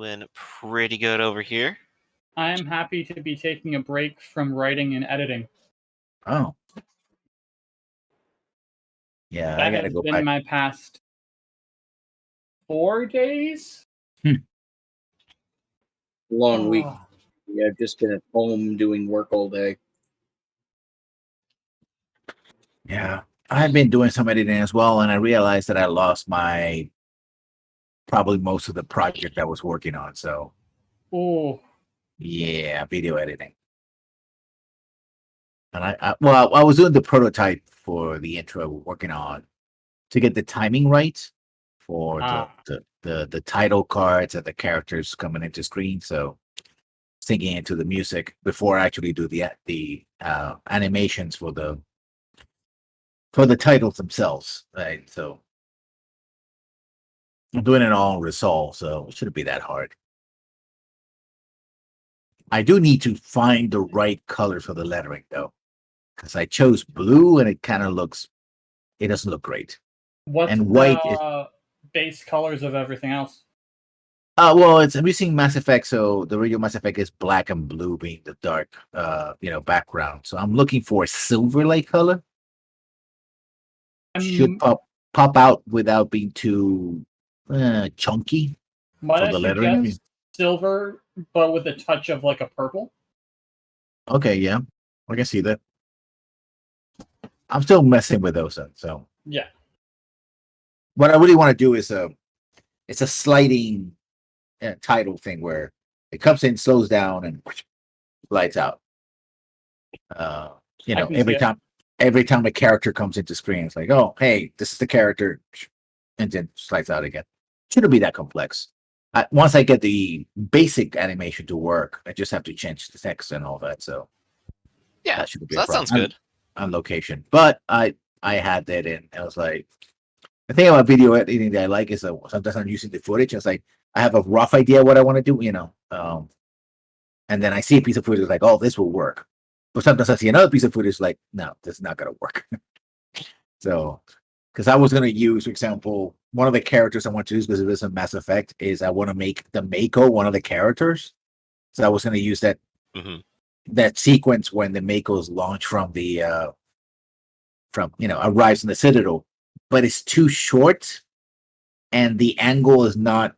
doing pretty good over here. I am happy to be taking a break from writing and editing. Oh. Yeah, I gotta go been back. my past 4 days. Long week. Yeah, I've just been at home doing work all day. Yeah, I've been doing some editing as well, and I realized that I lost probably most of the project I was working on. So, yeah, video editing. And I was doing the prototype for the intro we're working on to get the timing right for the title cards and the characters coming into screen. So, syncing into the music before I actually do the animations for the titles themselves, right? So I'm doing it all in Resolve, so it shouldn't be that hard. I do need to find the right colors for the lettering, though, because I chose blue and it doesn't look great. What's and white the base colors of everything else? Well, I'm using Mass Effect, so the original Mass Effect is black and blue being the dark, background. So I'm looking for a silver-like color. Should pop out without being too chunky for the lettering. Silver, but with a touch of like a purple. Okay, yeah, I can see that. I'm still messing with those, so yeah. What I really want to do is it's a sliding title thing where it comes in, slows down, and slides out. Every time a character comes into screen, it's like, oh, hey, this is the character, and then slides out again. Shouldn't be that complex. Once I get the basic animation to work, I just have to change the text and all that. So yeah, that sounds good on location. But I had that in. I was like, the thing about video editing that I like is sometimes I'm using the footage. It's like I have a rough idea what I want to do, and then I see a piece of footage like, oh, this will work. But sometimes I see another piece of footage like, no, this is not going to work. So, because I was going to use, for example, one of the characters I want to use because it is a Mass Effect is I want to make the Mako one of the characters. So I was going to use that that sequence when the Makos launch arrives in the Citadel, but it's too short and the angle is not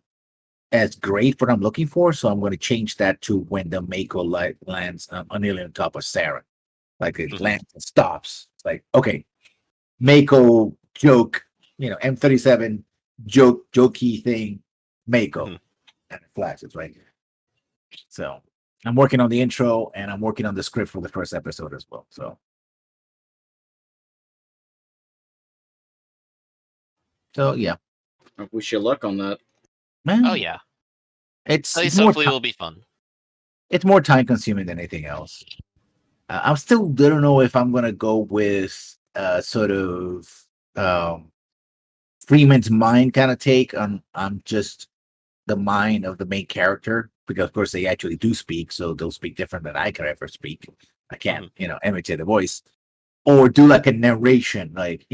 as great for what I'm looking for. So I'm going to change that to when the Mako lands nearly on top of Saren. Like it lands and stops. It's like, okay, Mako joke, M37 jokey thing, Mako. And it flashes, right? So I'm working on the intro and I'm working on the script for the first episode as well. So yeah. I wish you luck on that. Oh yeah. It's hopefully it'll be fun. It's more time consuming than anything else. I don't know if I'm gonna go with sort of Freeman's mind kind of take on just the mind of the main character, because of course they actually do speak, so they'll speak different than I could ever speak. I can't, imitate the voice, or do like a narration, like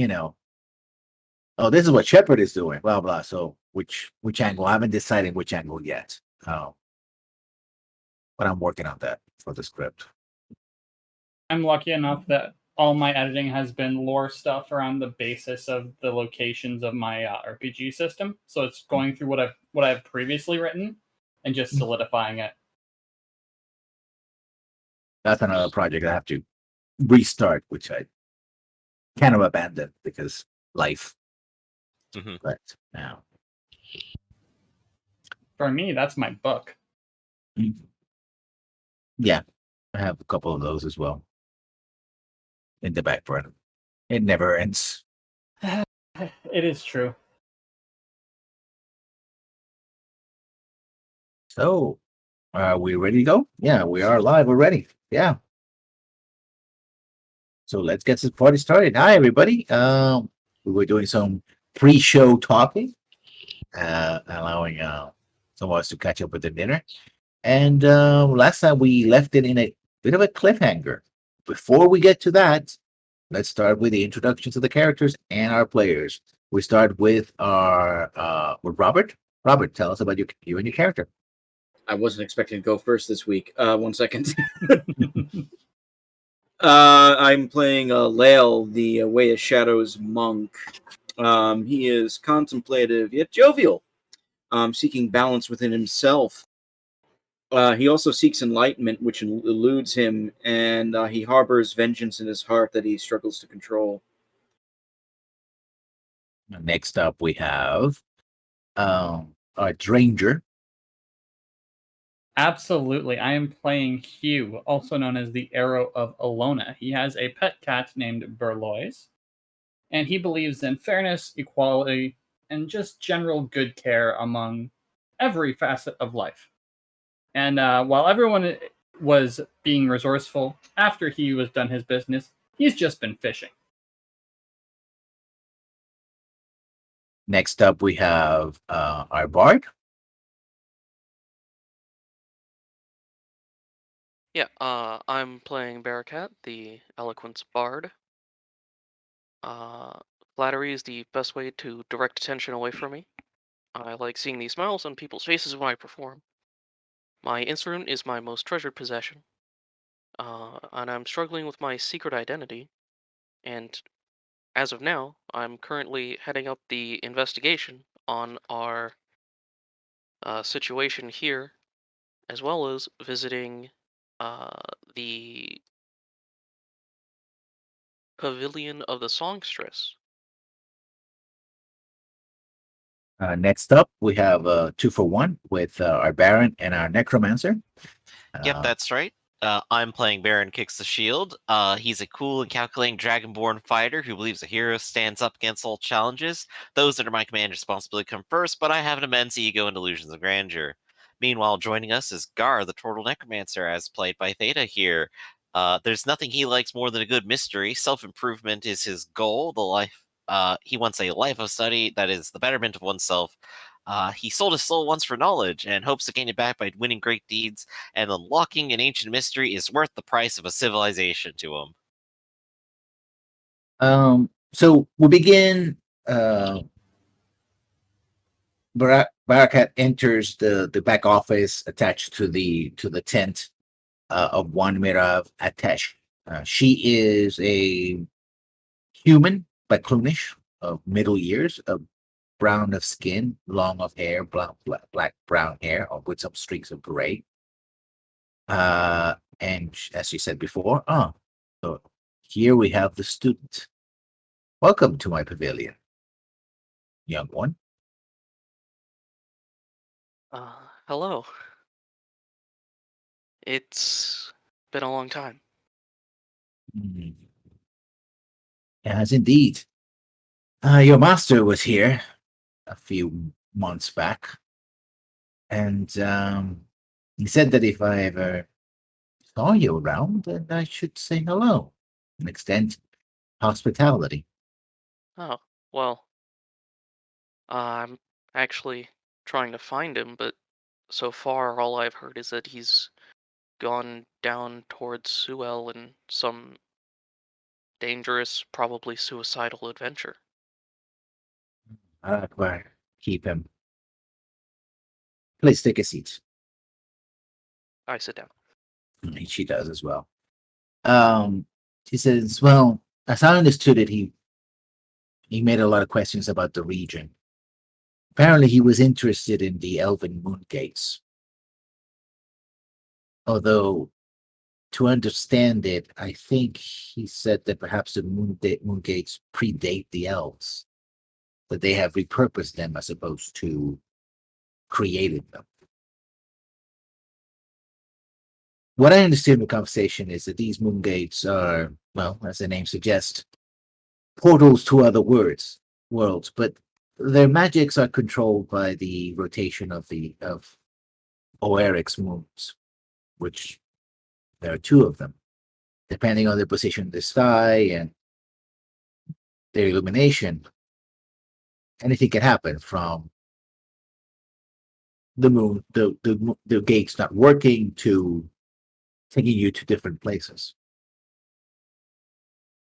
oh, this is what Shepard is doing, blah blah. So which angle? I haven't decided which angle yet. But I'm working on that for the script. I'm lucky enough that all my editing has been lore stuff around the basis of the locations of my RPG system. So it's going through what I've previously written and just solidifying it. That's another project I have to restart, which I kind of abandoned because life. But now, for me, that's my book. Yeah, I have a couple of those as well in the back burner. It never ends. It is true. So, are we ready to go? Yeah, we are live already. Yeah. So let's get this party started. Hi, everybody. We were doing some pre-show talking, allowing some of us to catch up with the dinner. And last time we left it in a bit of a cliffhanger. Before we get to that, let's start with the introductions of the characters and our players. We start with our with Robert. Robert, tell us about you and your character. I wasn't expecting to go first this week. 1 second. I'm playing Lael, the Way of Shadows monk. He is contemplative yet jovial, seeking balance within himself. He also seeks enlightenment, which eludes him, and he harbors vengeance in his heart that he struggles to control. Next up, we have our Dranger. Absolutely. I am playing Hugh, also known as the Arrow of Alona. He has a pet cat named Burlois, and he believes in fairness, equality, and just general good care among every facet of life. And while everyone was being resourceful after he was done his business, he's just been fishing. Next up, we have our Bard. Yeah, I'm playing Bearcat, the Eloquence Bard. Flattery is the best way to direct attention away from me. I like seeing these smiles on people's faces when I perform. My instrument is my most treasured possession. And I'm struggling with my secret identity. And as of now, I'm currently heading up the investigation on our situation here, as well as visiting the Pavilion of the Songstress. Next up, we have 2-for-1 with our Baron and our Necromancer. Yep, that's right. I'm playing Baron Kicks the Shield. He's a cool and calculating Dragonborn fighter who believes a hero stands up against all challenges. Those under my command responsibility come first, but I have an immense ego and illusions of grandeur. Meanwhile, joining us is Gar, the Turtle Necromancer, as played by Theta here. There's nothing he likes more than a good mystery. Self-improvement is his goal. He wants a life of study that is the betterment of oneself. He sold his soul once for knowledge and hopes to gain it back by winning great deeds, and unlocking an ancient mystery is worth the price of a civilization to him. So we begin. Barakat enters the back office attached to the tent of one Mirav Atesh. She is a human, but cloonish, of middle years, of brown of skin, long of hair, black brown hair, or with some streaks of gray. And as she said before, so here we have the student. Welcome to my pavilion, young one. Hello. It's been a long time. It has indeed. Your master was here a few months back, and he said that if I ever saw you around, then I should say hello and extend hospitality. Oh, well, I'm actually trying to find him, but so far all I've heard is that he's gone down towards Suel in some dangerous, probably suicidal adventure. Akbar, keep him. Please take a seat. I sit down. And she does as well. She says, well, as I understood it, he made a lot of questions about the region. Apparently he was interested in the Elven Moon Gates. Although, to understand it, I think he said that perhaps the Moon Gates predate the elves, that they have repurposed them as opposed to created them. What I understand from the conversation is that these moon gates are, well, as the name suggests, portals to other worlds, but their magics are controlled by the rotation of Oeric's moons, which there are two of them. Depending on their position in the sky and their illumination, anything can happen, from the moon, the gates not working, to taking you to different places.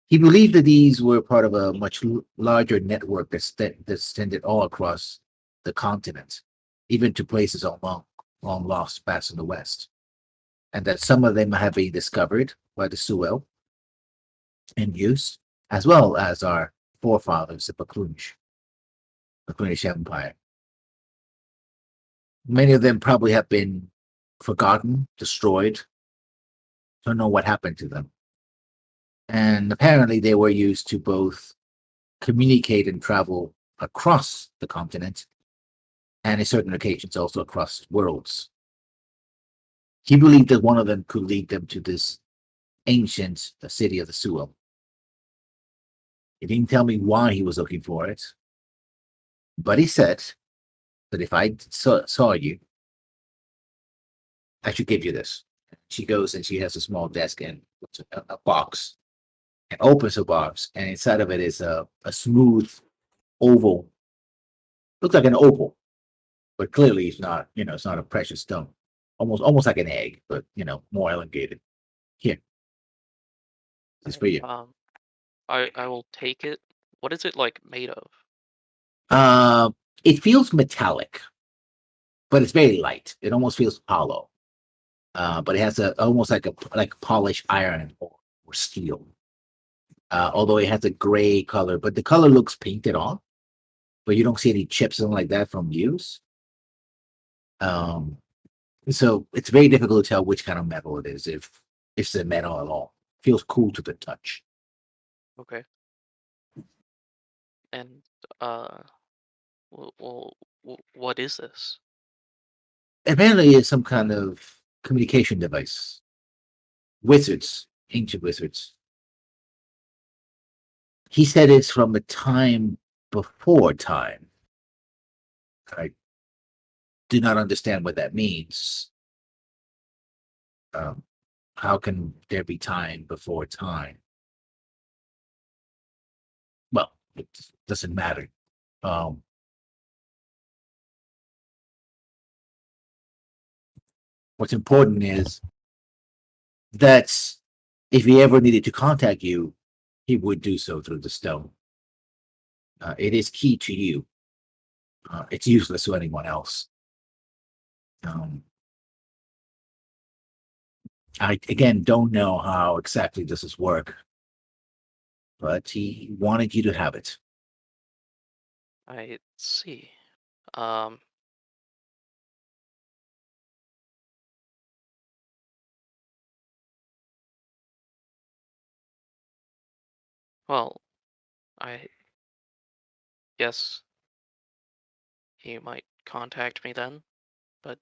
He believed that these were part of a much larger network that extended all across the continent, even to places along long lost past in the West, and that some of them have been discovered by the Suel and used, as well as our forefathers, the Baklunish Empire. Many of them probably have been forgotten, destroyed. Don't know what happened to them. And apparently they were used to both communicate and travel across the continent, and in certain occasions also across worlds. He believed that one of them could lead them to this ancient city of the Suel. He didn't tell me why he was looking for it, but he said that if I saw you, I should give you this. She goes and she has a small desk and a box, and opens the box, and inside of it is a smooth oval. Looks like an opal, but clearly it's not. It's not a precious stone. Almost like an egg, but more elongated. Here, it's for you. I will take it. What is it like made of? It feels metallic, but it's very light. It almost feels hollow. But it has almost like polished iron or steel. Although it has a gray color, but the color looks painted on, but you don't see any chips and like that from use. So it's very difficult to tell which kind of metal it is, if it's a metal at all. Feels cool to the touch. Okay. And well, what is this? Apparently, it's some kind of communication device. Wizards, ancient wizards. He said it's from a time before time. I do not understand what that means. How can there be time before time? Well, it doesn't matter. What's important is that if he ever needed to contact you, he would do so through the stone. It is key to you. It's useless to anyone else. I, again, don't know how exactly this is work, but he wanted you to have it. I see. Well, I guess he might contact me then, but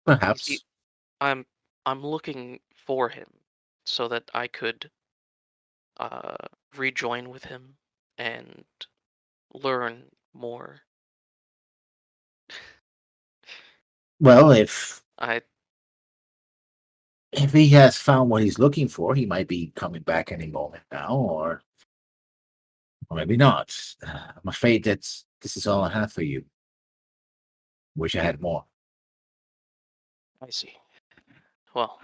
you see, Perhaps. I'm looking for him so that I could uh rejoin with him and learn more. Well, if I he has found what he's looking for, he might be coming back any moment now, or maybe not. I'm afraid that this is all I have for you. Wish I had more. I see. Well,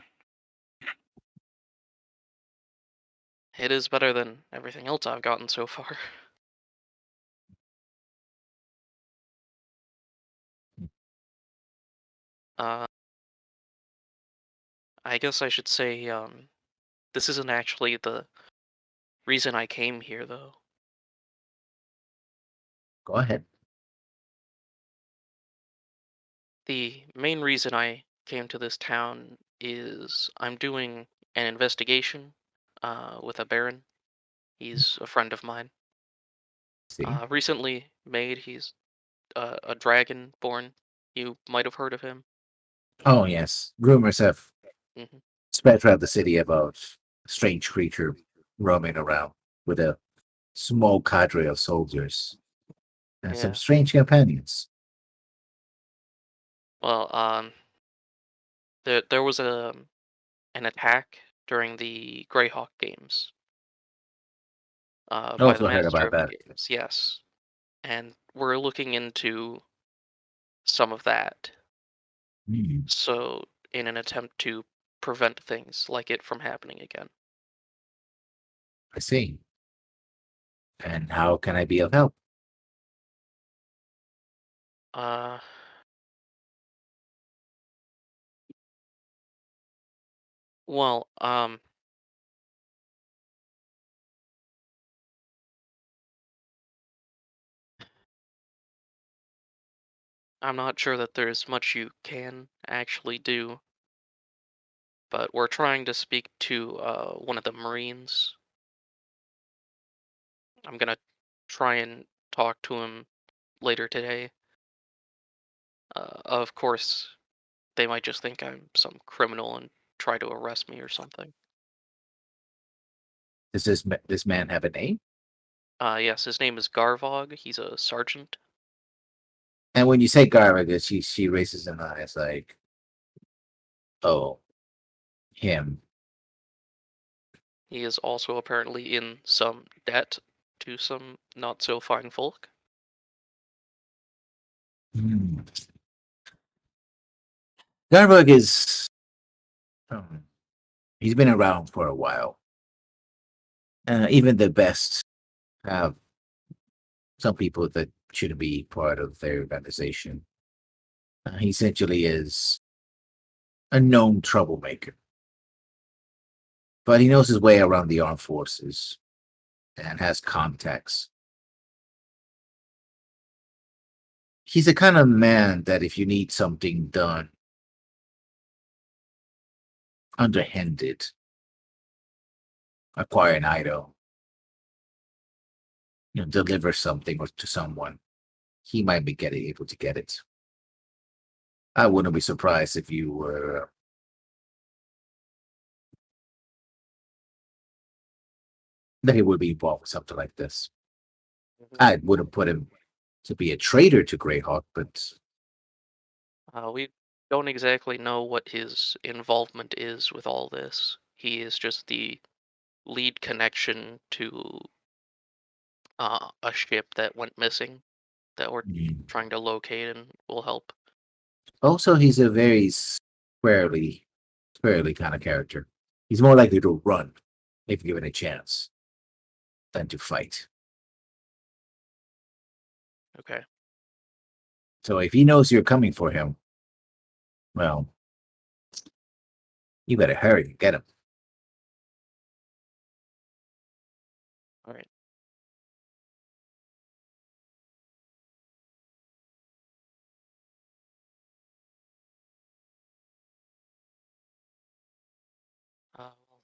it is better than everything else I've gotten so far. Uh, I guess I should say, this isn't actually the reason I came here, though. Go ahead. The main reason I came to this town is I'm doing an investigation, with a baron. He's a friend of mine. See? Recently made. He's a dragon born. You might have heard of him. Oh, yes. Rumors have Hmm. spread throughout the city about a strange creature roaming around with a small cadre of soldiers and some Yeah. strange companions. Well, there was an attack during the Greyhawk games, by the Also heard Master about of the that. Games. Yes, and we're looking into some of that. Hmm, So, in an attempt to prevent things like it from happening again. I see. And how can I be of help? Uh, well, I'm not sure that there's much you can actually do, but we're trying to speak to one of the Marines. I'm gonna try and talk to him later today. Of course, they might just think I'm some criminal and try to arrest me or something. Does this man have a name? Yes, his name is Garvog. He's a sergeant. And when you say Gygax, she raises an eyes like, oh, him. He is also apparently in some debt to some not so fine folk. Hmm. Gygax is. He's been around for a while. Even the best have some people that shouldn't be part of their organization. He essentially is a known troublemaker, but he knows his way around the armed forces and has contacts. He's the kind of man that if you need something done underhanded, acquire an item, deliver something or to someone, he might be able to get it. I wouldn't be surprised if you were that he would be involved with something like this. I wouldn't put him to be a traitor to Greyhawk, but We don't exactly know what his involvement is with all this. He is just the lead connection to a ship that went missing that we're trying to locate and will help. also he's a very squarely kind of character. He's more likely to run if given a chance than to fight. Okay. So if he knows you're coming for him, well, you better hurry and get him. All right.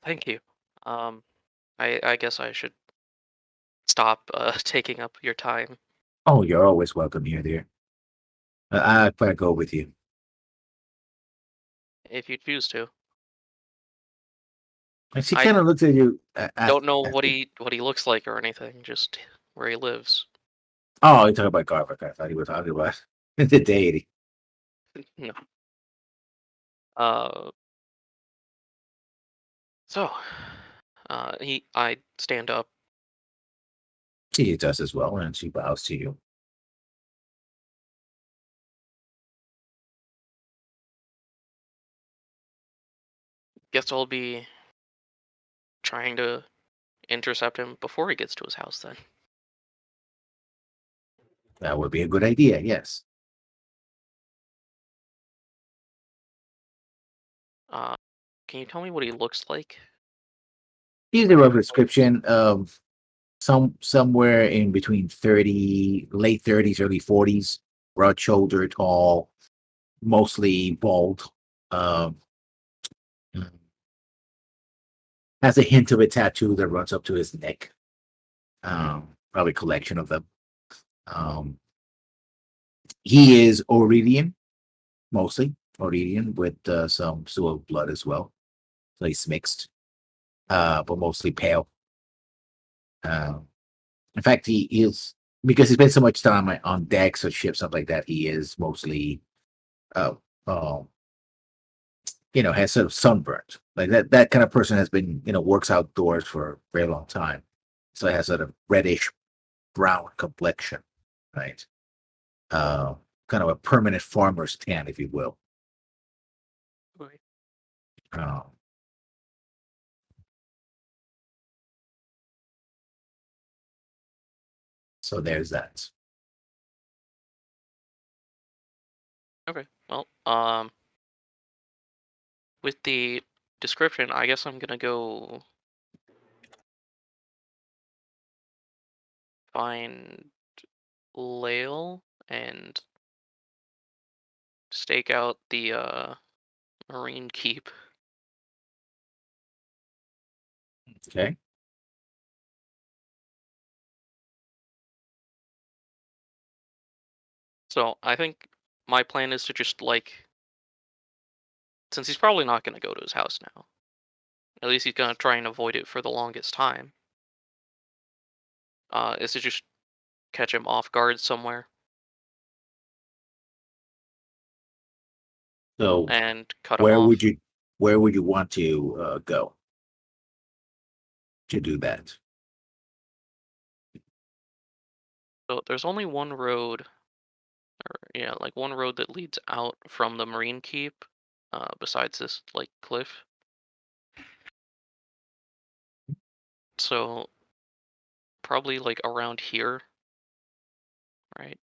Thank you. Um, I guess I should stop taking up your time. Oh, you're always welcome here, dear. I better go with you. If you choose to. And she I kind of looks at you. don't know what he looks like or anything, just where he lives. Oh, you're talking about Garvik. I thought he was talking about the deity. No. Uh, so, I stand up. She does as well, and she bows to you. Guess I'll be trying to intercept him before he gets to his house then. That would be a good idea, yes. Can you tell me what he looks like? Here's a rough description of somewhere in between 30, late 30s, early 40s, broad shouldered, tall, mostly bald. Um, has a hint of a tattoo that runs up to his neck. Probably a collection of them. Um, he is Aurelian, mostly Aurelian, with some Suo blood as well. So he's mixed, but mostly pale. In fact, he is, because he spent so much time on decks or ships, stuff like that. He is mostly, uh, uh, has sort of sunburnt. Like that kind of person has been, works outdoors for a very long time. So he has sort of reddish brown complexion, right? Uh, Kind of a permanent farmer's tan, if you will. Okay. Uh, so there's that. Okay. Well, with the description, I guess I'm gonna go find Lael and stake out the Marine Keep. Okay. So I think my plan is to just since he's probably not gonna go to his house now. At least he's gonna try and avoid it for the longest time. Is to just catch him off guard somewhere So and cut him off. where would you want to go to do that? So there's only one road, or yeah, like one road that leads out from the Marine Keep, besides this like cliff. So probably like around here, right?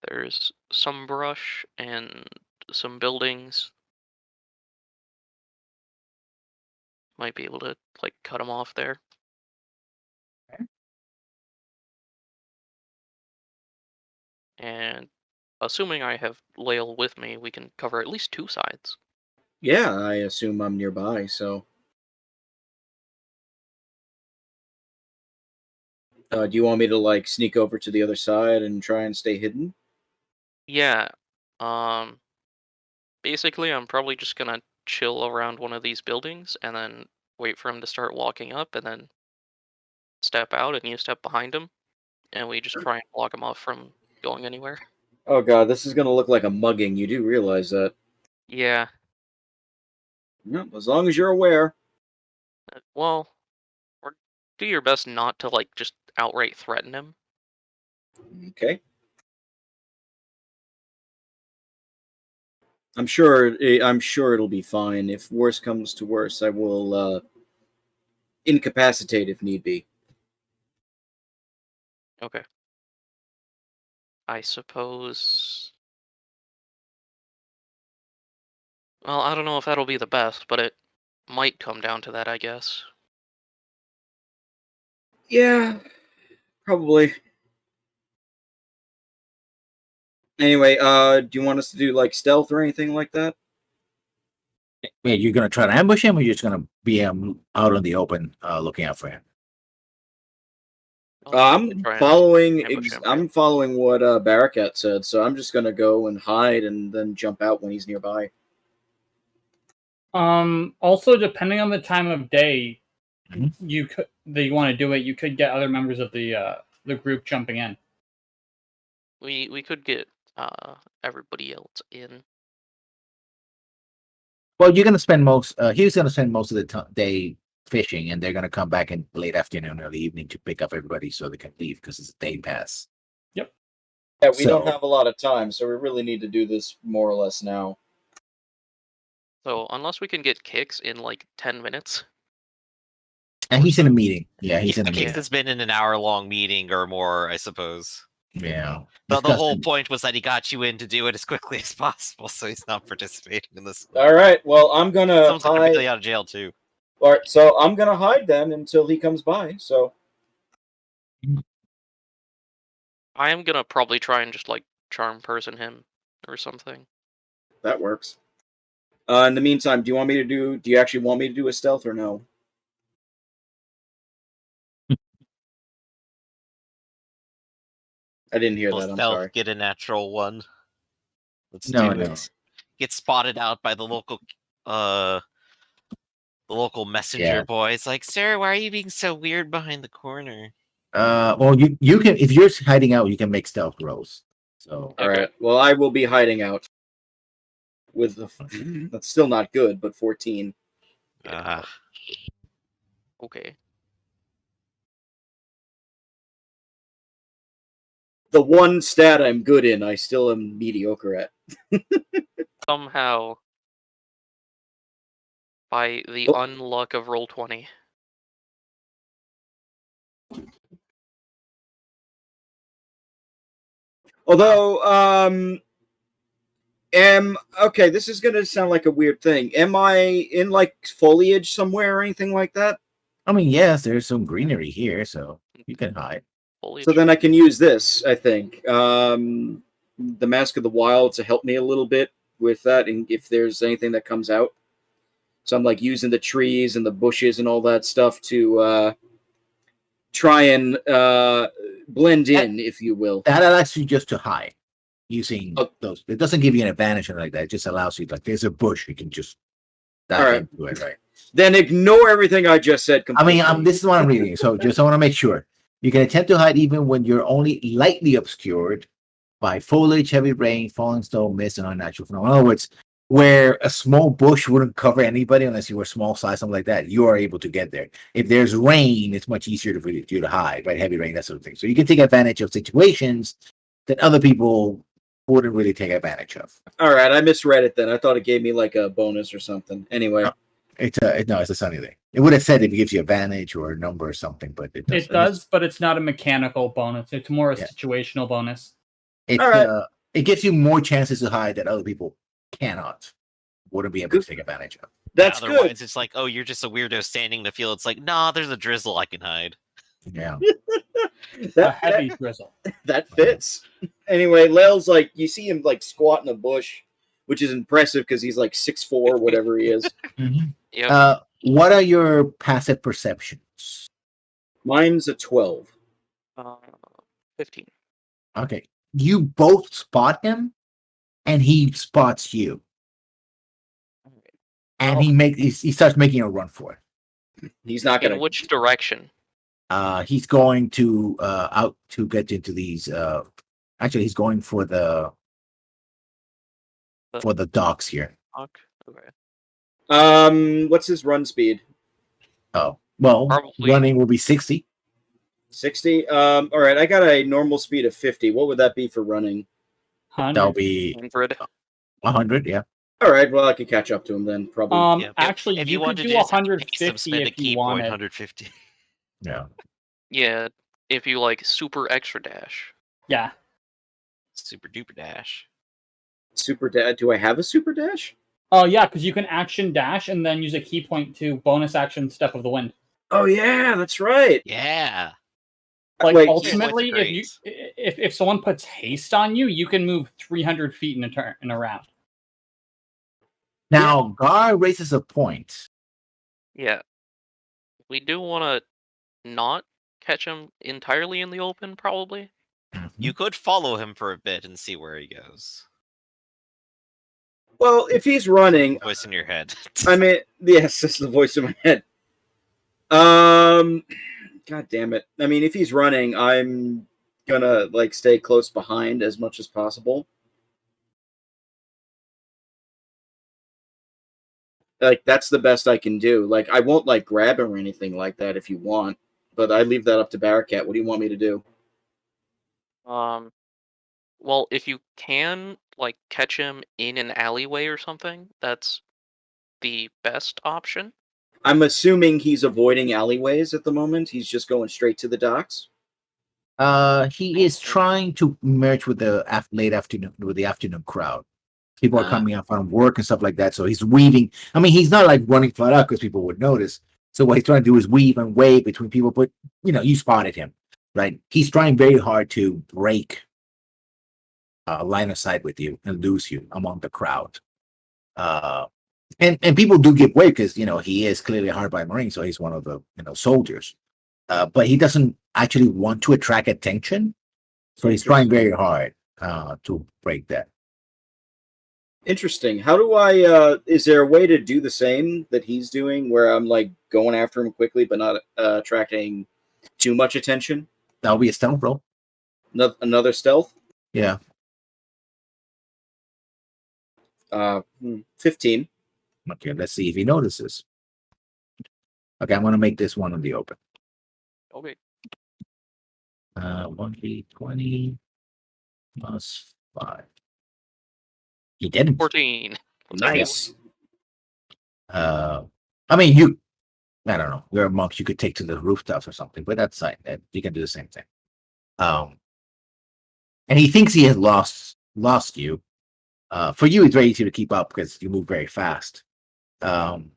There's some brush and some buildings. Might be able to like cut him off there. And assuming I have Lael with me, we can cover at least two sides. Yeah, I assume I'm nearby, so. Do you want me to like sneak over to the other side and try and stay hidden? Yeah. Um Basically I'm probably just gonna chill around one of these buildings and then wait for him to start walking up and then step out and you step behind him and we just try and block him off from going anywhere. Oh god, this is gonna look like a mugging. You do realize that? Yeah. Yep, as long as you're aware. Well, or do your best not to like just outright threaten him. Okay. I'm sure it'll be fine. If worse comes to worse, I will incapacitate if need be. Okay. I suppose. Well, I don't know if that'll be the best, but it might come down to that, I guess. Yeah, probably. Anyway, do you want us to do like stealth or anything like that? Wait, you're gonna try to ambush him, or you're just gonna be out in the open, looking out for him? I'll probably try and ambush him, I'm right? following what Barakat said, so I'm just gonna go and hide and then jump out when he's nearby. Also, depending on the time of day, Mhm. you could that you want to do it, you could get other members of the group jumping in. We could get everybody else in. Well, you're gonna spend he's gonna spend most of the day fishing, and they're gonna come back in late afternoon, early evening to pick up everybody so they can leave because it's a day pass. Yep. Yeah, we don't So- have a lot of time, so we really need to do this more or less now. So unless we can get Kix in like 10 minutes. And he's in a meeting. Yeah, he's in a Kix meeting. has been in an hour-long meeting or more, I suppose. Yeah. The whole Discussing- point was that he got you in to do it as quickly as possible, so he's not participating in this. All right, well, I'm gonna Someone's gonna hide. be out of jail too. All right, so I'm gonna hide then until he comes by. So I am gonna probably try and just like charm person him or something. that works. In the meantime, do you actually want me to do a stealth or no? I didn't hear that. I'm Stealth, sorry. get a natural one. Let's No, do no. it. Get spotted out by the local messenger Yeah. boy. It's like, sir, why are you being so weird behind the corner? Well, you can, if you're hiding out, you can make stealth rolls. So All Okay. right. Well, I will be hiding out with that's still not good, but 14. Okay. The one stat I'm good in, I still am mediocre at. Somehow, by the Oh. unluck of roll 20. Although, okay, this is gonna sound like a weird thing. Am I in like foliage somewhere or anything like that? I mean, yes, there's some greenery here, so you can hide. So then I can use this, I think. The Mask of the Wild to help me a little bit with that, and if there's anything that comes out. So I'm like using the trees and the bushes and all that stuff to try and blend in, if you will. That allows you just to hide using Oh. those. It doesn't give you an advantage or like that. It just allows you, like, there's a bush, you can just dive All right. into it, right? Then ignore everything I just said completely. I mean, this is what I'm reading. So just I want to make sure. You can attempt to hide even when you're only lightly obscured by foliage, heavy rain, falling snow, mist, and unnatural phenomena. In other words, where a small bush wouldn't cover anybody unless you were small size, something like that, you are able to get there. If there's rain, it's much easier for you to hide, right? Heavy rain, that sort of thing. So you can take advantage of situations that other people wouldn't really take advantage of. All right, I misread it then. I thought it gave me like a bonus or something. Anyway. No. It's a sunny thing. It would have said if it gives you advantage or a number or something, but it doesn't. It does, but it's not a mechanical bonus. It's more a situational bonus. It All right. It gives you more chances to hide that other people wouldn't be able to take advantage of. That's Otherwise, good. it's like, oh, you're just a weirdo standing in the field. It's like, nah, there's a drizzle I can hide. Yeah. A heavy drizzle. That fits. Anyway, Lel's like, you see him like squat in a bush, which is impressive because he's like 6'4", whatever he is. Yep. What are your passive perceptions? Mine's a 12. 15. Okay. You both spot him, and he spots you. And he starts making a run for it. He's not In gonna. which direction? He's going to out to get into these. Actually, he's going for the docks here. Okay. What's his run speed? Oh, well, Probably- running will be 60. 60. All right, I got a normal speed of 50. What would that be for running? That'll be 100. 100. Yeah. All right, well, I could catch up to him then, probably. Yeah, Actually, if you could wanted do to just haste him, 150 spend a if key you point, wanted. 150. Yeah. Yeah, if you like super extra dash. Yeah. Super duper dash. Super dash. Do I have a super dash? Oh, yeah, because you can action dash and then use a key point to bonus action Step of the Wind. Oh yeah, that's right. Yeah. Like Wait, ultimately, Points are if someone puts haste on you, you can move 300 feet in a turn in a round. Now, Gar raises a point. Yeah. We do want to not catch him entirely in the open, probably. You could follow him for a bit and see where he goes. Well, if he's running, Voice in your head. I mean, yes, that's the voice in my head. God damn it. I mean, if he's running, I'm gonna like stay close behind as much as possible. Like that's the best I can do. Like I won't like grab him or anything like that if you want, but I leave that up to Barracat. What do you want me to do? Well, if you can like catch him in an alleyway or something, that's the best option. I'm assuming he's avoiding alleyways at the moment. He's just going straight to the docks. He is trying to merge with the afternoon crowd. People are coming out from work and stuff like that, so he's weaving. I mean, he's not like running flat out because people would notice. So what he's trying to do is weave and wave between people. But you spotted him, right? He's trying very hard to break line of sight with you and lose you among the crowd. And people do give way because he is clearly a hardline Marine, so he's one of the soldiers. But he doesn't actually want to attract attention, so he's trying very hard to break that. Interesting. How do I? Is there a way to do the same that he's doing, where I'm like going after him quickly, but not attracting too much attention? That'll be a stealth roll. Another stealth. Yeah. 15. Okay, let's see if he notices. Okay, I'm gonna make this one in the open. Okay. 1d20 plus 5. He didn't. 14. Nice. I mean, I don't know. You're a monk. You could take to the rooftops or something, but that's fine. You can do the same thing. and he thinks he has lost you. For you, it's very easy to keep up because you move very fast. And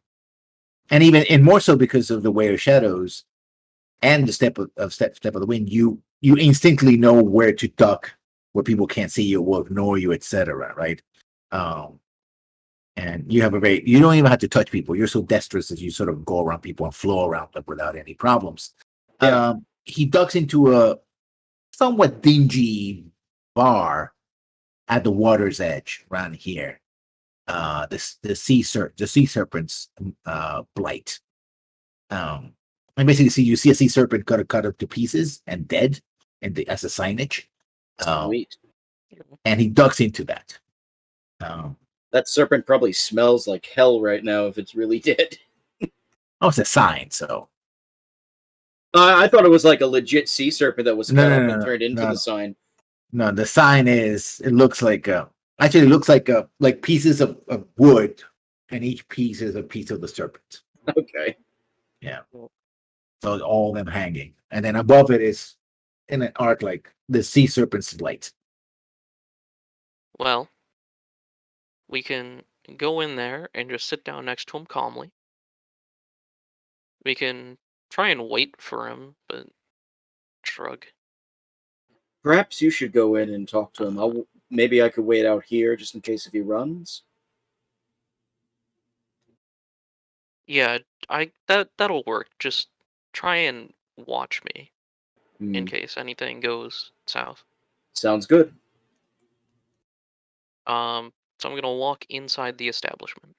more so because of the way of shadows and the step of the wind, you instinctively know where to duck, where people can't see you, will ignore you, etc. Right? And you don't even have to touch people. You're so dexterous as you sort of go around people and flow around them without any problems. Yeah. He ducks into a somewhat dingy bar at the water's edge around here. The sea serpent's blight. And basically, you see a sea serpent cut up to pieces and dead, as a signage. Sweet. And he ducks into that. That serpent probably smells like hell right now if it's really dead. It's a sign, so. I thought it was like a legit sea serpent that was cut up and turned into no. the sign. No, the sign it looks like actually it looks like pieces of wood, and each piece is a piece of the serpent. Okay. Yeah. So all of them hanging. And then above it is in an art like the sea serpent's light. Well, we can go in there and just sit down next to him calmly. We can try and wait for him, but shrug. Perhaps you should go in and talk to him. Maybe I could wait out here just in case if he runs. Yeah, that'll work. Just try and watch me in case anything goes south. Sounds good. So I'm gonna walk inside the establishment.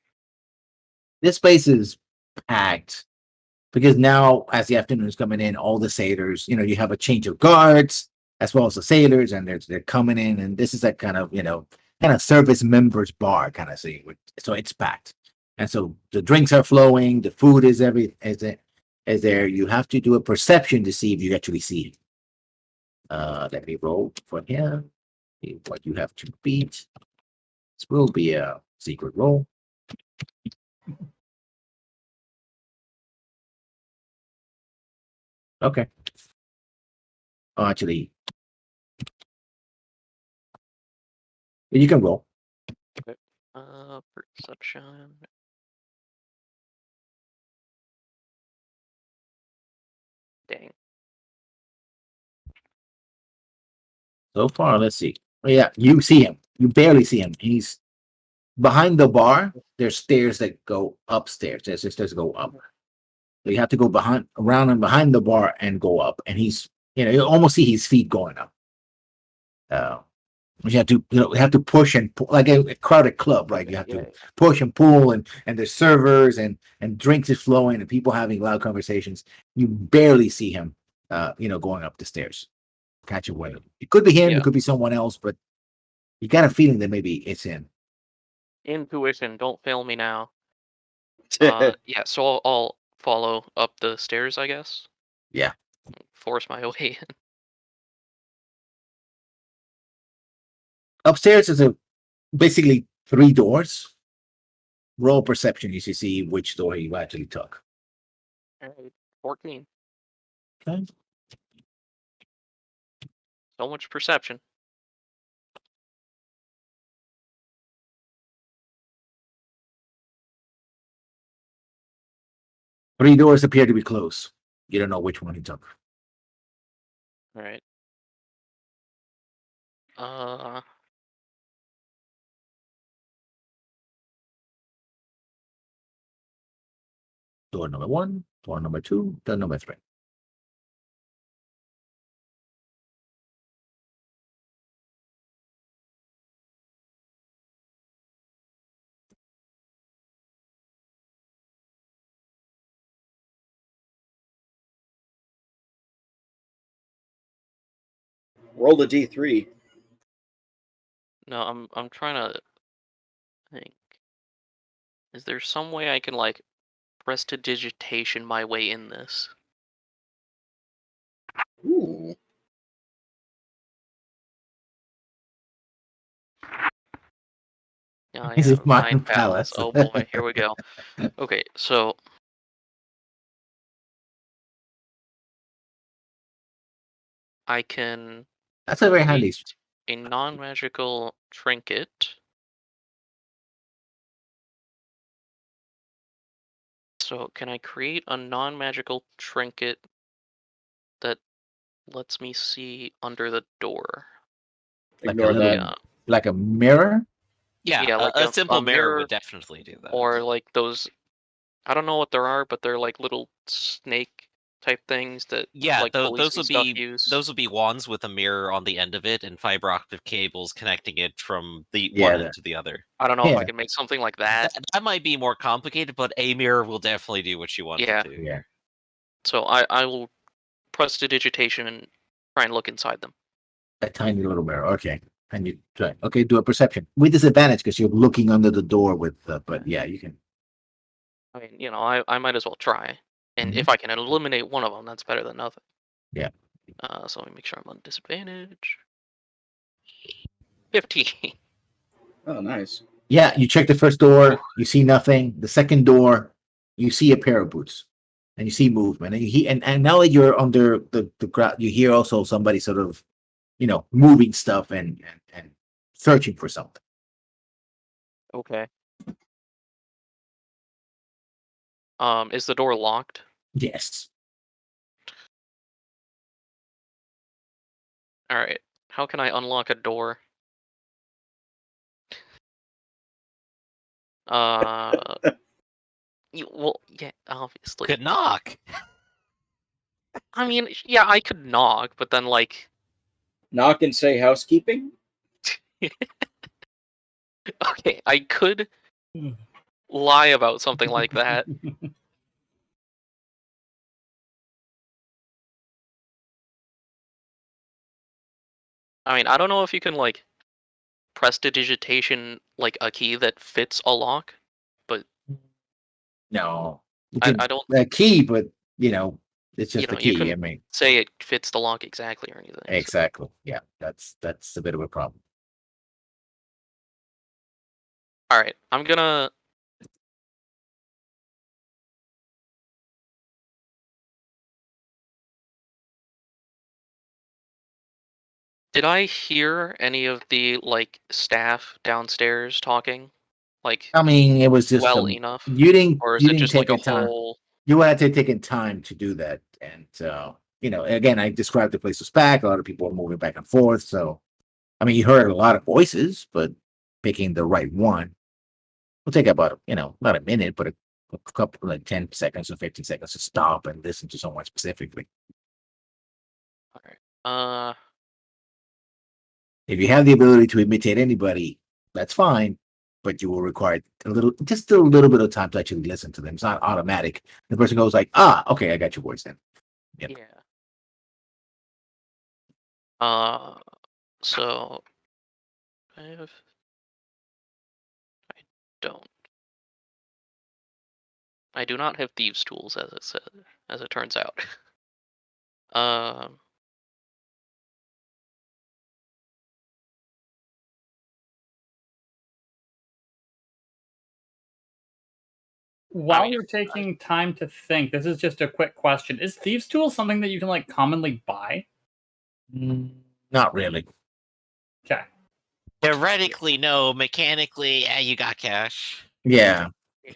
This place is packed because now, as the afternoon is coming in, all the sailors, you have a change of guards as well as the sailors, and they're coming in, and this is that kind of service members bar kind of thing. So it's packed, and so the drinks are flowing, the food is there. You have to do a perception to see if you actually see it. Let me roll for him. See what you have to beat. This will be a secret roll. Okay. Actually, you can roll. Okay. Perception. Dang. So far, let's see. Yeah, you see him. You barely see him. He's behind the bar. There's stairs that go upstairs. There's stairs that go up. So you have to go around and behind the bar and go up. And he's, you almost see his feet going up. You have to push and pull, like a crowded club, right? You have to push and pull, and there's servers and drinks is flowing and people having loud conversations. You barely see him, going up the stairs. Catch a window. It could be him. Yeah. It could be someone else, but you got a feeling that maybe it's him. Intuition, don't fail me now. Yeah, so I'll follow up the stairs, I guess. Yeah. Force my way in. Upstairs is basically 3 doors. Roll perception. You should see which door you actually took. Alright, 14. Okay. So much perception. Three doors appear to be closed. You don't know which one he took. Alright. Door number 1, door number 2, door number 3. Roll the D3. No, I'm trying to think. Is there some way I can prestidigitation my way in this? Ooh. Oh, This yeah, is Mind Mind Palace. Palace. Oh boy, here we go. Okay, so I can That's a very handy. a non-magical trinket. So can I create a non-magical trinket that lets me see under the door? Like Ignore a little, that. Yeah. like a mirror. Yeah, Yeah, like a a simple mirror mirror would definitely do that. Or like those, I don't know what there are, but they're like little snake type things that Yeah, like police those and would stuff be use. wands with a mirror on the end of it and fiber optic cables connecting it from the Yeah, one end to the other. I don't know if I Yeah. can make something like that. That might be more complicated, but a mirror will definitely do what you want Yeah. it to. Yeah. So I will press digitation and try and look inside them. A tiny little mirror. Okay. And you try. Okay, do a perception with disadvantage because you're looking under the door with. But yeah, you can. I mean, I might as well try. And Mhm. if I can eliminate one of them, that's better than nothing. Yeah. So let me make sure I'm on disadvantage. 15. Oh, nice. Yeah, you check the first door. You see nothing. The second door, you see a pair of boots, and you see movement. And you hear, and now that you're under the ground, you hear also somebody sort of, moving stuff and searching for something. Okay. Is the door locked? Yes. All right. How can I unlock a door? Yeah, obviously. Could knock. I mean, yeah, I could knock, but then like, Knock and say housekeeping? okay, I could lie about something like that. I mean, I don't know if you can like prestidigitation like a key that fits a lock, but No. You I can, don't. a key, but it's just a You key. I can mean, say it fits the lock exactly or anything. So. exactly. Yeah, that's a bit of a problem. All right, I'm gonna. Did I hear any of the like staff downstairs talking? Like I mean, it was just well enough, you didn't or is you it didn't just like take a a time. whole? You had to take time to do that, and again, I described the place was packed. A lot of people were moving back and forth. So, I mean, you heard a lot of voices, but picking the right one will take about not a minute, but a couple like 10 seconds or 15 seconds to stop and listen to someone specifically. All right. If you have the ability to imitate anybody, that's fine, but you will require just a little bit of time to actually listen to them. It's not automatic. The person goes like, okay, I got your voice then. Yep. Yeah. So I don't. I do not have thieves' tools, as it turns out. um. While mean, you're taking time to think, this is just a quick question. Is Thieves' Tool something that you can like commonly buy? Not really. Okay. Theoretically, no. Mechanically, you got cash. Yeah. Yeah.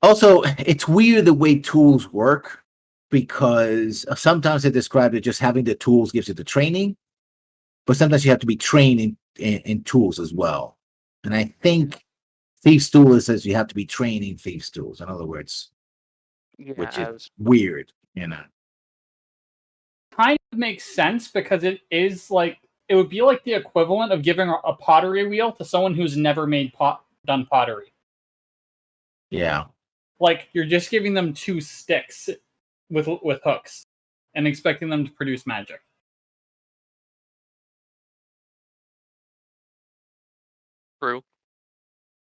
Also, it's weird the way tools work because sometimes they describe it just having the tools gives you the training, but sometimes you have to be trained in tools as well. And I think Thieves' Tool says you have to be trained in Thieves' Tools. In other words, Yeah. which is weird. Kind of makes sense because it is like it would be like the equivalent of giving a pottery wheel to someone who's never done pottery. Yeah. Like you're just giving them two sticks with hooks and expecting them to produce magic. True.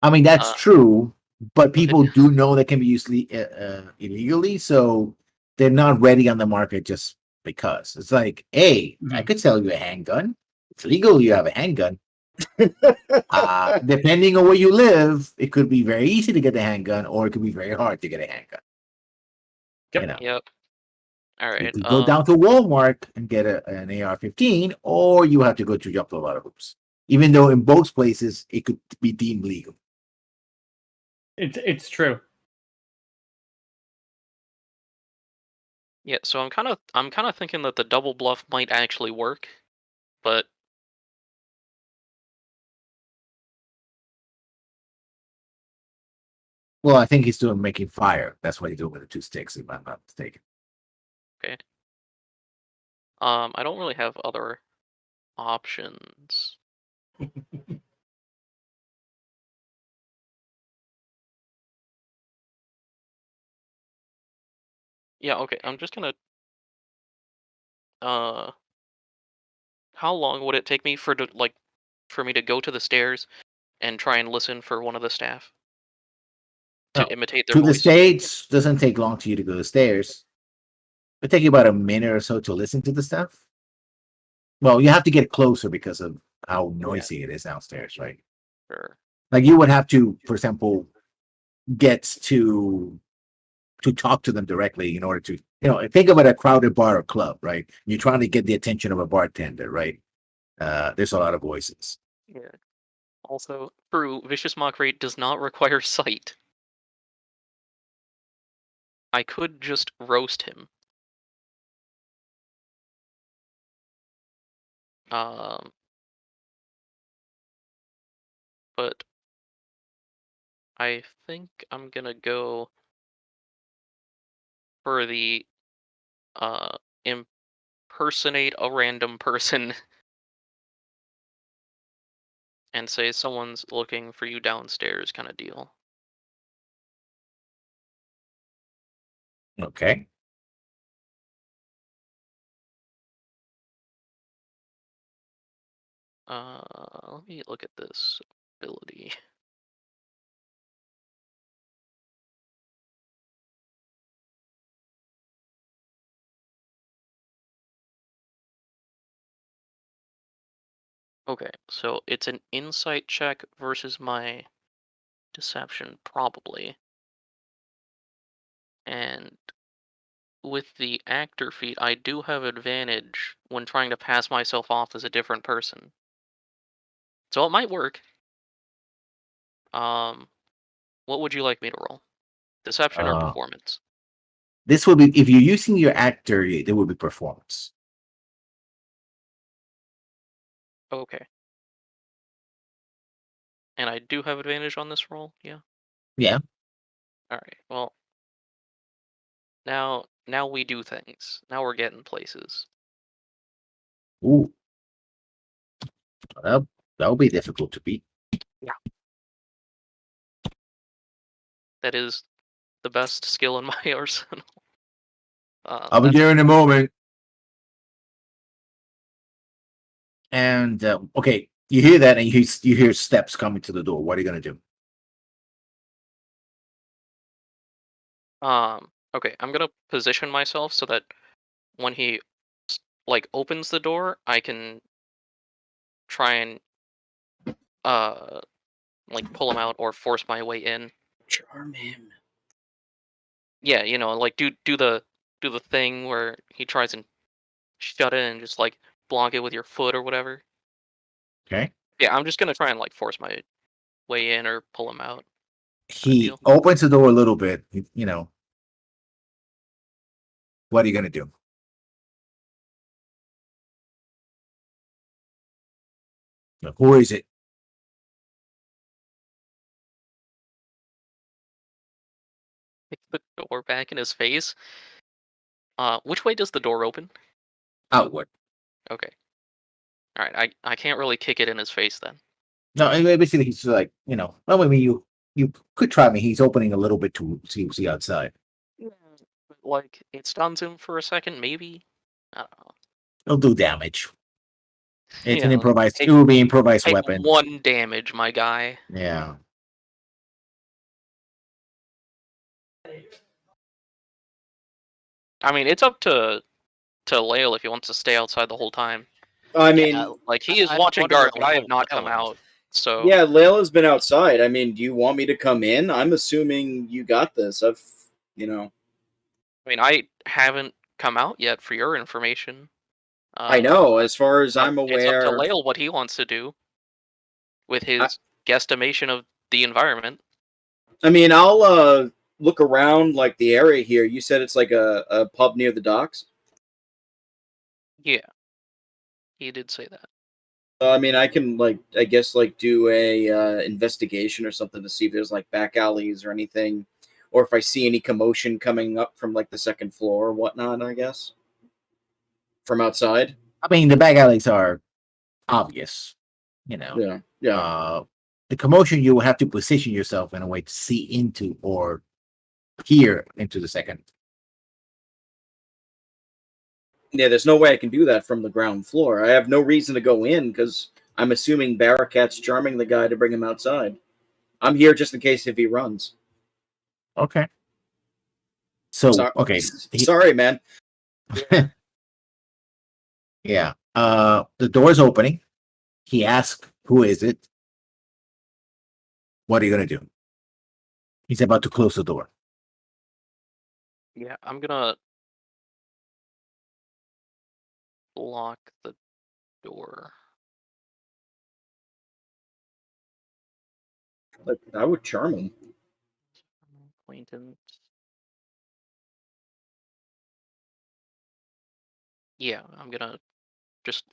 I mean, that's true, but people it- do know that can be used illegally, so they're not ready on the market just because. It's like, hey, I could sell you a handgun. It's legal, you have a handgun. Depending on where you live, it could be very easy to get a handgun, or it could be very hard to get a handgun. Yep. Yep. All You right. could go down to Walmart and get an AR-15, or you have to go to jump a lot of hoops. Even though in both places it could be deemed legal. It's true. Yeah, so I'm kind of thinking that the double bluff might actually work, but Well, I think he's doing making fire. That's what he's doing with the 2 sticks, if I'm not mistaken. okay. I don't really have other options. Yeah, okay. I'm just gonna how long would it take me for me to go to the stairs and try and listen for one of the staff to No, imitate their to the voice? stage doesn't take long to you to go to the stairs. It'll take you about a minute or so to listen to the stuff. Well, you have to get closer because of how noisy it is downstairs, right? Sure. Like you would have to, for example, get to talk to them directly in order to, think of it a crowded bar or club, right? You're trying to get the attention of a bartender, right? There's a lot of voices. Yeah. Also, true, vicious mockery does not require sight. I could just roast him. But I think I'm gonna go for the impersonate a random person and say someone's looking for you downstairs kind of deal. Okay. Let me look at this ability. Okay, so it's an insight check versus my deception, probably. And with the actor feat, I do have advantage when trying to pass myself off as a different person. So it might work. Um, what would you like me to roll? Deception or performance? This would be, if you're using your actor, there would be performance. Okay. And I do have advantage on this roll, yeah? Yeah. Alright, well. Now we do things. Now we're getting places. Ooh. That'll be difficult to beat. Yeah. That is the best skill in my arsenal. I'll be there in a moment. And okay, you hear that, and you hear steps coming to the door. What are you gonna do? Okay, I'm gonna position myself so that when he opens the door, I can try and pull him out or force my way in. Charm him. Yeah, do the thing where he tries and shut it and just block it with your foot or whatever. Okay. Yeah, I'm just gonna try and force my way in or pull him out. He opens the door a little bit. What are you gonna do? Who is it? Kick the door back in his face. Which way does the door open? Outward. Okay. All right. I can't really kick it in his face then. No, basically he's like, well, I mean, you could try me. He's opening a little bit to see outside. It stuns him for a second, maybe. I don't know. It'll do damage. It's an Yeah, improvised. It will be improvised take weapon. 1 damage, my guy. Yeah. I mean, it's up to Lael if he wants to stay outside the whole time. I mean, he is I watching wonder guard, how but I have not Lael come is. out. So yeah, Layla's been outside. I mean, do you want me to come in? I'm assuming you got this. I mean, I haven't come out yet. For your information, I know. As far as I'm it's up to aware, Lael what he wants to do with his guesstimation of the environment. I mean, I'll look around like the area here. You said it's like a pub near the docks. Yeah, he did say that. I mean, I can I guess do a investigation or something to see if there's like back alleys or anything, or if I see any commotion coming up from like the second floor or whatnot. I guess from outside. I mean, the back alleys are obvious, you know. Yeah, yeah. The commotion, you will have to position yourself in a way to see into or hear into the second. Yeah, there's no way I can do that from the ground floor. I have no reason to go in because I'm assuming Barricat's charming the guy to bring him outside. I'm here just in case if he runs. Okay. So, okay. Sorry, man. Yeah. The door's opening. He asks, "Who is it?" What are you gonna do? He's about to close the door. Yeah, I'm gonna lock the door. I would charm him. Acquaintance. Yeah, I'm gonna just,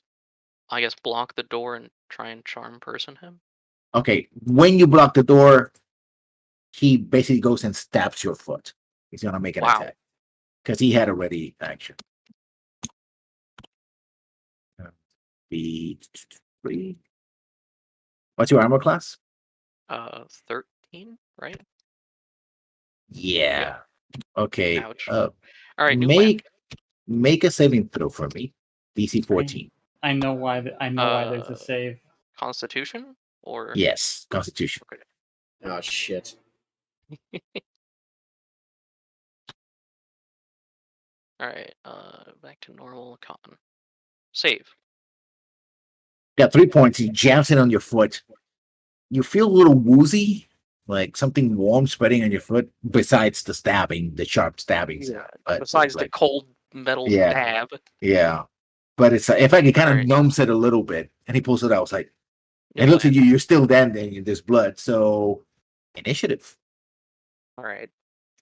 I guess, block the door and try and charm person him. Okay. When you block the door, he basically goes and stabs your foot. He's gonna make an attack because he had a ready action. Be 3. What's your armor class? 13, right? Yeah. Okay. Ouch. All right, new make a saving throw for me. DC 14. I know why. I know why there's a save. Constitution or Yes, Constitution. Okay. Oh shit. All right. Back to normal con. Save. Got 3 points. He jams it on your foot. You feel a little woozy, like something warm spreading on your foot. Besides the stabbing, the sharp stabbing. Yeah. But Besides the cold metal stab. Yeah. But it's in fact, it kind of numbs it a little bit, and he pulls it out. It's like, it looks at you. You're still standing. There's blood. So, initiative. All right.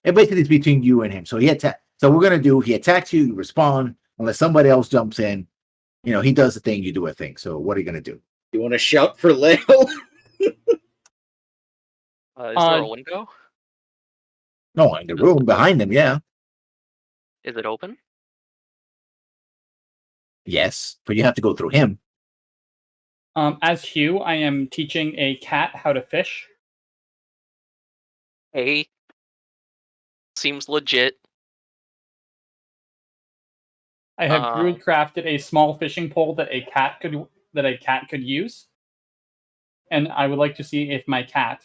And basically, it's between you and him. So he attacks. So we're gonna do. He attacks you. You respond unless somebody else jumps in. You know, he does a thing. You do a thing. So what are you gonna do? You want to shout for Leo? Is there a window? No, in the room behind him. Yeah. Is it open? Yes, but you have to go through him. As Hugh, I am teaching a cat how to fish. Hey. Seems legit. I have druid crafted a small fishing pole that a cat could use, and I would like to see if my cat,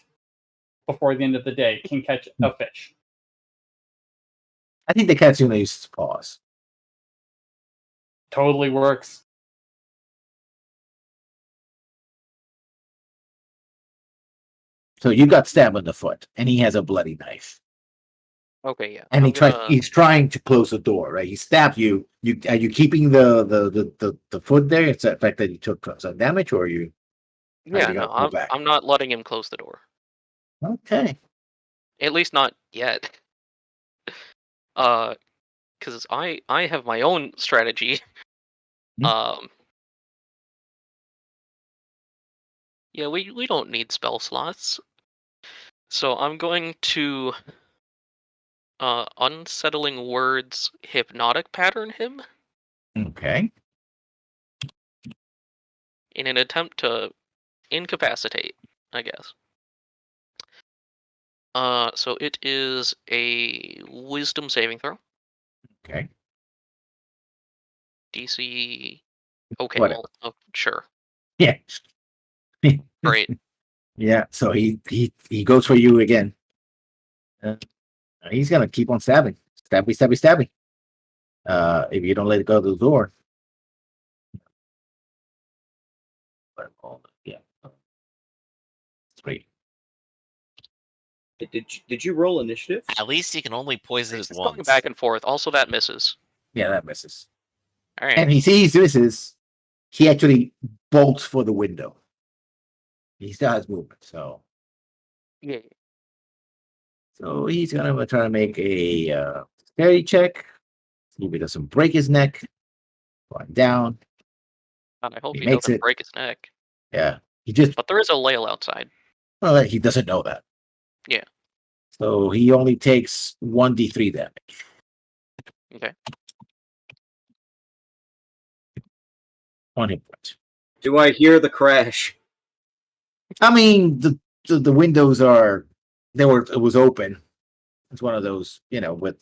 before the end of the day, can catch a fish. I think the cat's gonna use its paws. Totally works. So you got stabbed in the foot, and he has a bloody knife. Okay, yeah. And he's trying to close the door, right? He stabbed you. Are you keeping the foot there? It's the fact that you took some damage, or are you? Yeah, no, I'm not letting him close the door. Okay. At least not yet. Because I have my own strategy. Yeah, we don't need spell slots. So I'm going to unsettling words hypnotic pattern him. Okay. In an attempt to incapacitate, I guess. So it is a wisdom saving throw. Okay. DC. Okay, Whatever. well, sure. Yeah. Great. Yeah. So he goes for you again. He's gonna keep on stabbing, stabbing. If you don't let it go to the door. Yeah. 3. Did you roll initiative? At least you can only poison it It's once. going back and forth. Also, that misses. Yeah, that misses. All right. And he sees misses. He actually bolts for the window. He still has movement, so Yeah. he's gonna try to make a steady check. See if he doesn't break his neck. Going down. And I hope He he makes doesn't it. break his neck. Yeah, he just. But there is a lail outside. Well, he doesn't know that. Yeah. So he only takes 1d3 damage. Okay. 1 hit point. Do I hear the crash? I mean, the windows are. It was open. It's one of those, with.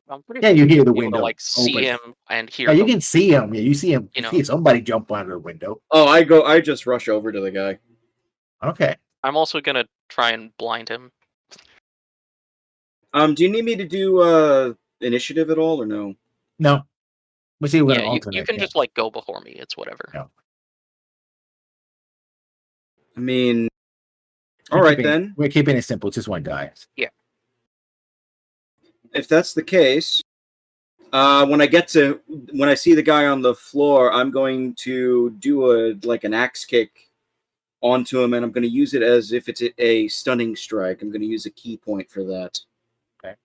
I'm pretty Yeah, sure you hear the you'll be able to, window like see open. him and hear Yeah, you him. can see him. Yeah, you see him. You You know. see somebody jump out of the window. Oh, I just rush over to the guy. Okay. I'm also gonna try and blind him. Do you need me to do initiative at all or no? No. We'll see. We're Yeah, gonna you alternate. can Yeah. just like go before me. It's whatever. Yeah. I mean, all right then. We're keeping it simple. Just one guy. If that's the case, when I see the guy on the floor, I'm going to do an axe kick onto him, and I'm going to use it as if it's a stunning strike. I'm going to use a key point for that. Okay.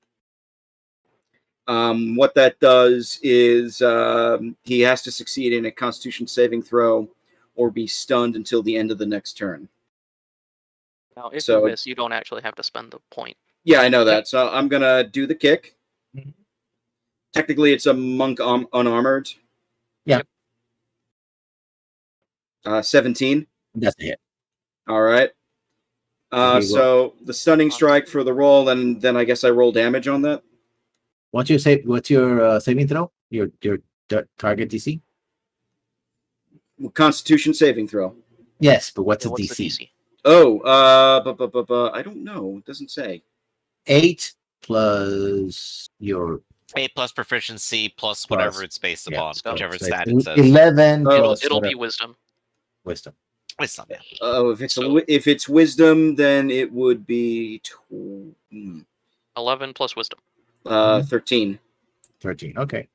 What that does is he has to succeed in a Constitution saving throw or be stunned until the end of the next turn. Now, if So- you miss, you don't actually have to spend the point. Yeah, I know that. So I'm going to do the kick. Mhm. Technically, it's a monk unarmored. Yeah. 17. That's the hit. All right. So the stunning strike for the roll, and then I guess I roll damage on that. What's your saving throw? Your target DC? Constitution saving throw. Yes, but what's Yeah, the what's DC? the DC? Oh, I don't know. It doesn't say. 8 plus your 8 plus proficiency plus whatever Plus- it's based yeah, upon, so whichever so stat it's it says. 11 plus It'll be whatever- wisdom. wisdom. Wisdom, yeah. Oh, if it's wisdom, then it would be 11 plus wisdom. 13. 13. Okay.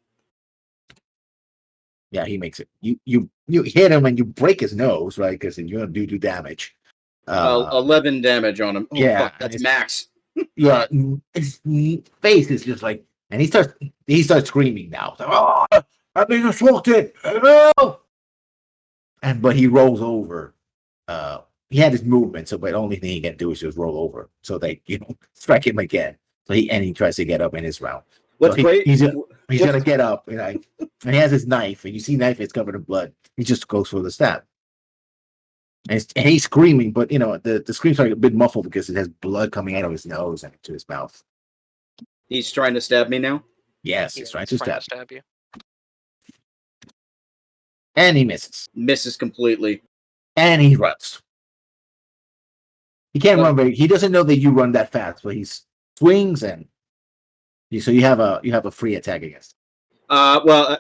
Yeah, he makes it. You hit him and you break his nose, right? Because you're gonna do damage. 11 damage on him. Oh, yeah, fuck, that's it's- max. Yeah, his face is just like, and he starts screaming now. It's like, oh, I'm being assaulted. Help! But he rolls over. He had his movement, but the only thing he can do is just roll over. So they, strike him again. So he tries to get up in his round. What's So great? He's gonna get up, and he has his knife, and you see knife is covered in blood. He just goes for the stab. And he's screaming, but the screams are a bit muffled because it has blood coming out of his nose and into his mouth. He's trying to stab me now. Yes, he's trying to stab. stab you. And he misses. Misses completely. And he runs. He can't Oh. run very. He doesn't know that you run that fast, but he swings and so you have a free attack against him.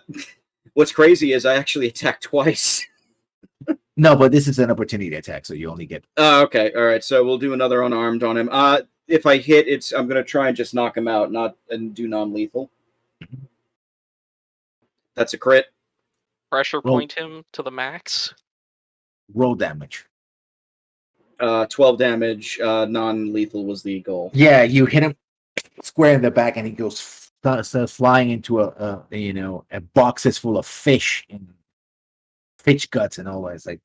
What's crazy is I actually attacked twice. No, but this is an opportunity attack, so you only get. Okay, all right. So we'll do another unarmed on him. If I hit, I'm gonna try and just knock him out, and do non-lethal. That's a crit. Pressure Roll. point him to the max. Roll damage. 12 damage. Non-lethal was the goal. Yeah, you hit him square in the back, and he goes starts flying into a boxes full of fish and fish guts and all that. It's like,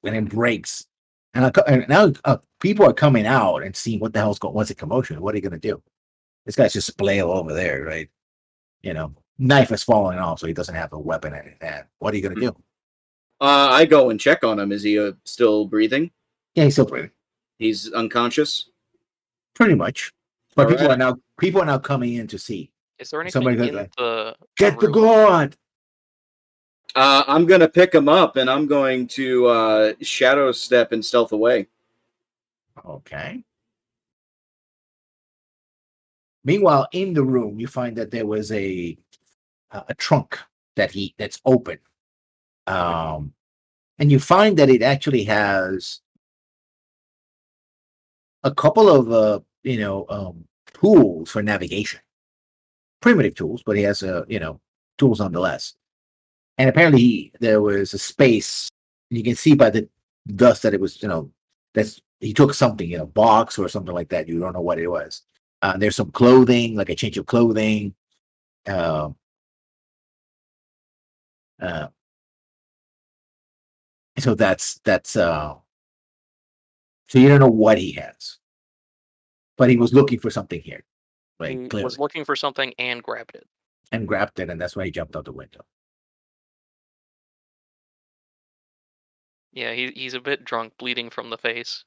and it breaks. And now people are coming out and seeing what the hell's going. What's the commotion? What are you gonna do? This guy's just flail over there, right? Knife is falling off, so he doesn't have a weapon in his hand. What are you gonna do? I go and check on him. Is he still breathing? Yeah, he's still breathing, He's unconscious. pretty much. But All people are now coming in to see. Is there anything Somebody in goes, the Get the room? guard. I'm gonna pick him up, and I'm going to shadow step and stealth away. Okay. Meanwhile, in the room, you find that there was a trunk that's open, and you find that it actually has a couple of tools for navigation. primitive tools, but he has tools nonetheless. And apparently there was a space. You can see by the dust that it was that's he took something box or something like that. You don't know what it was. There's some clothing, like a change of clothing. So so you don't know what he has, but he was looking for something here, right? He Clearly. was looking for something and grabbed it. And grabbed it, and that's why he jumped out the window. Yeah, he's a bit drunk, bleeding from the face.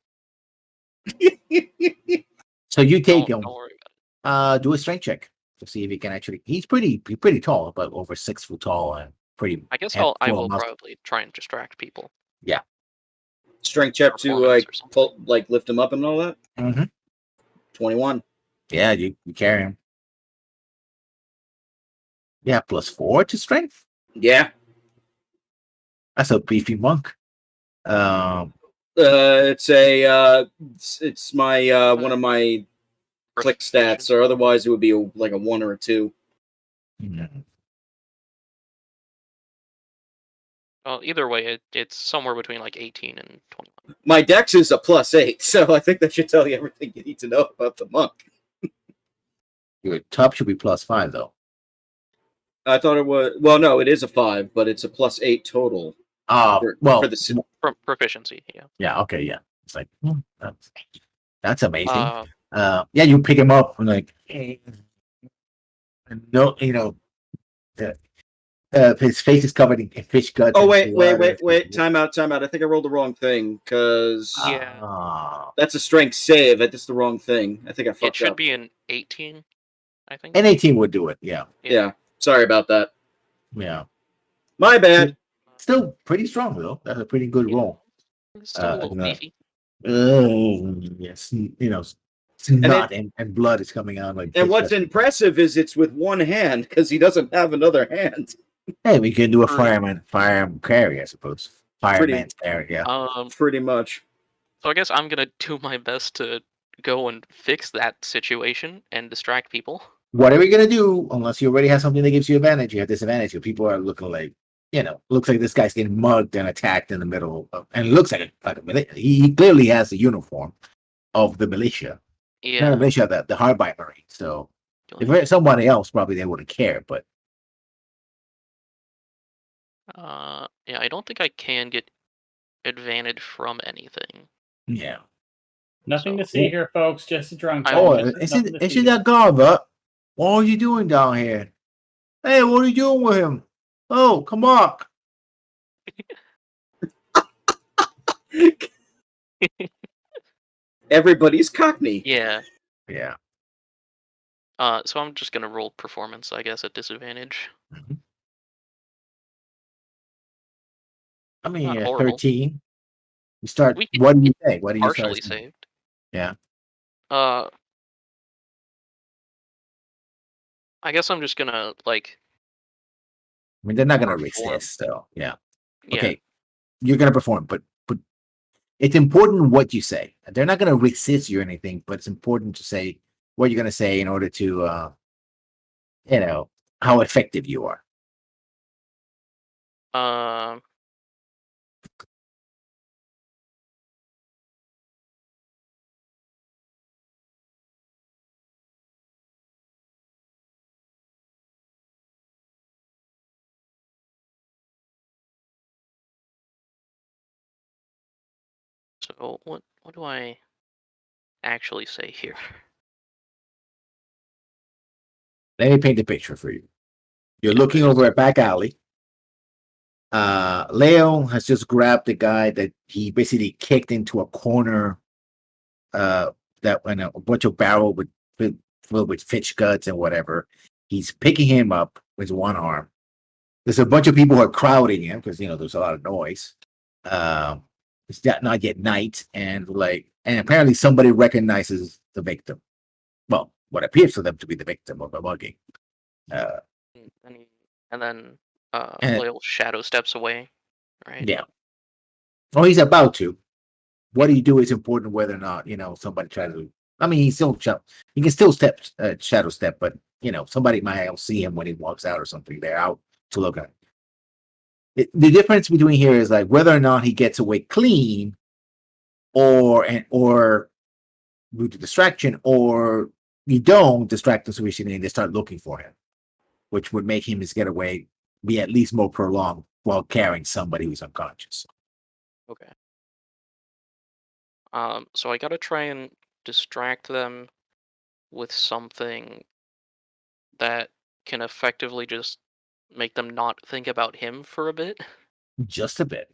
So you take Don't him. worry about it. Do a strength check to see if he can actually. He's pretty tall, about over 6 foot tall, and pretty. I guess full I of will muscle. probably try and distract people. Strength check to Performance or something. lift him up and all that. Mm-hmm. 21. Yeah, you carry him. Yeah, +4 to strength. Yeah. That's a beefy monk. It's my one of my click stats, or otherwise it would be like a 1 or a 2. Mhm. Well, either way, it's somewhere between like 18 and 21. My dex is a +8, so I think that should tell you everything you need to know about the monk. Your top should be +5 though. I thought it was no, it is a 5, but it's a +8 total. For the Proficiency, yeah. Yeah, okay, yeah. It's like that's amazing. Yeah, you pick him up and like no, his face is covered in fish guts. Oh wait! Time out! I think I rolled the wrong thing because that's a strength save. That's the wrong thing. I think I fucked up. It should be an 18, I think. An 18 would do it. Yeah. Sorry about that. Yeah. My bad. Still pretty strong though. That's a pretty good roll. It's still a little beefy. Yes, snot and blood is coming out like. And what's impressive is it's with one hand because he doesn't have another hand. Hey, we can do a fireman carry, I suppose. Fireman's carry, yeah. Pretty much. So I guess I'm gonna do my best to go and fix that situation and distract people. Whatever you're gonna do, unless you already have something that gives you advantage, you have disadvantage. People are looking like, looks like this guy's getting mugged and attacked in the middle, and it looks like a he clearly has the uniform of the militia. Yeah. Not the militia, the Hardbite Marine. So if it's somebody else, probably they wouldn't care, but. Yeah, I don't think I can get advantage from anything. Yeah. Nothing to see here, folks. Just a drunk. Isn't that Garber? What are you doing down here? Hey, what are you doing with him? Oh, come on. Everybody's Cockney. Yeah. Yeah. So I'm just gonna roll performance, I guess, at disadvantage. Mm-hmm. I mean, 13. You start. What do you say? What do you partially start? Saved. Yeah. I guess I'm just gonna like. I mean, they're not gonna resist, so yeah. Yeah. Okay, you're gonna perform, but it's important what you say. They're not gonna resist you or anything, but it's important to say what you're gonna say in order to, how effective you are. So what do I actually say here? Let me paint the picture for you. You're looking over a back alley. Leo has just grabbed the guy that he basically kicked into a corner. That when a bunch of barrel filled with fish guts and whatever. He's picking him up with one arm. There's a bunch of people who are crowding him because there's a lot of noise. It's not yet night, and apparently somebody recognizes the victim. Well, what appears to them to be the victim of a mugging. And then Leo shadow steps away, right? Yeah. Well, he's about to. What do you do is important, whether or not somebody tries to. I mean, he can still shadow step, but somebody might see him when he walks out or something. They're out to look at it. The difference between here is like whether or not he gets away clean or due to distraction, or you don't distract him sufficiently and they start looking for him, which would make his getaway be at least more prolonged while carrying somebody who's unconscious. Okay. So I gotta try and distract them with something that can effectively just make them not think about him for a bit. Just a bit.